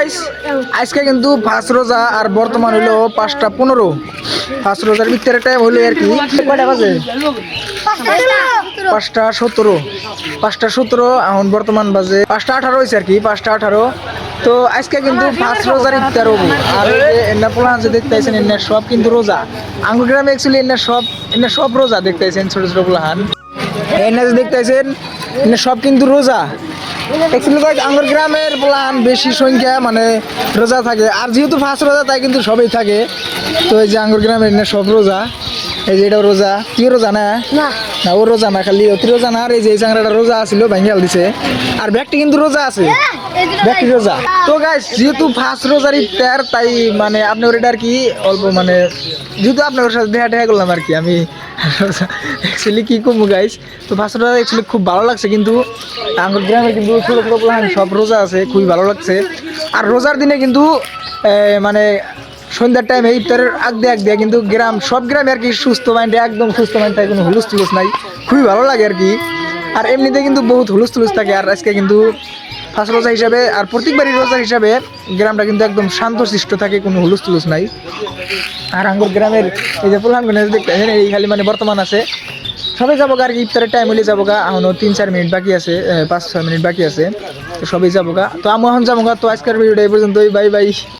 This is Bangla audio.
গাইস আজকে কিন্তু ফার্স্ট রোজা আর বর্তমান হলো 5টা 15। ফার্স্ট রোজার ভিতরে টাইম হলো আর কি কয়টা বাজে 5টা 17। 5টা 17 এখন বর্তমান বাজে 5টা 18 হয়েছে আর কি 5টা 18। তো আজকে কিন্তু ফার্স্ট রোজার ইফতার হবো। আর এন্না পোলান যে দেখতেছেন এন্না সব কিন্তু রোজা। আঙ্গুর গ্রামে অ্যাকচুয়ালি এন্না সব রোজা দেখতেছেন ছোট ছোট পোলাহান। এন্না যে দেখতেছেন এন্না সব কিন্তু রোজা। অ্যাকচুয়ালি আঙ্গুর গ্রামের পোলাহান বেশি সংখ্যা মানে রোজা থাকে। আর যেহেতু ফার্স্ট রোজা তাই কিন্তু সবাই থাকে। তো এই যে আঙ্গুর গ্রামের এন্না সব রোজা। এই যে এটাও রোজা, তুই রোজা না? না ও রোজা না, খালি অতি রোজা না। আর এই যে এই চাংড়াটা রোজা আছিল ভাঙ্গাল দিছে। আর ব্যাগটি কিন্তু রোজা আছে, ব্যাগটি রোজা। তো গাইস যেহেতু ফার্স্ট রোজার ইফতার তাই মানে আপনার এটা আর কি অল্প মানে যেহেতু আপনার সাথে দেখা করলাম আর কি আমি অ্যাকচুয়ালি কি করবো গাইস। তো ফার্স্ট রোজা অ্যাকচুয়ালি খুব ভালো লাগছে। কিন্তু আঙ্গুর গ্রামে কিন্তু ছোটো ছোটো প্লান সব রোজা আছে, খুবই ভালো লাগছে। আর রোজার দিনে কিন্তু মানে সন্ধ্যার টাইমে ইফতারের আগ দিয়ে কিন্তু সব গ্রামে আর কি সুস্থ মাইন্ডে একদম সুস্থ মাইন্ড থাকে, কোনো হুলুস তুলুস নাই, খুবই ভালো লাগে আর কি। আর এমনিতে কিন্তু বহুত হুলুস তুলুস থাকে। আর আজকে কিন্তু ফার্স্ট রোজা হিসাবে আর প্রত্যেকবারই রোজা হিসাবে গ্রামটা কিন্তু একদম শান্তশিষ্ট থাকে, কোনো হুলুস তুলুস নাই। আর আঙ্গুর গ্রামের এই যে প্রধানগণ দেখতেছেন এই খালি মানে বর্তমান আছে, সবাই যাবো গা আর কি। ইফতারের টাইম হলে যাবো গা, এখনও 3-4 মিনিট বাকি আছে, 5-6 মিনিট বাকি আছে। তো সবাই যাবো গা, তো আমি এখন যাবো গা। তো আজকের ভিডিওটা এই পর্যন্তই, বাই বাই।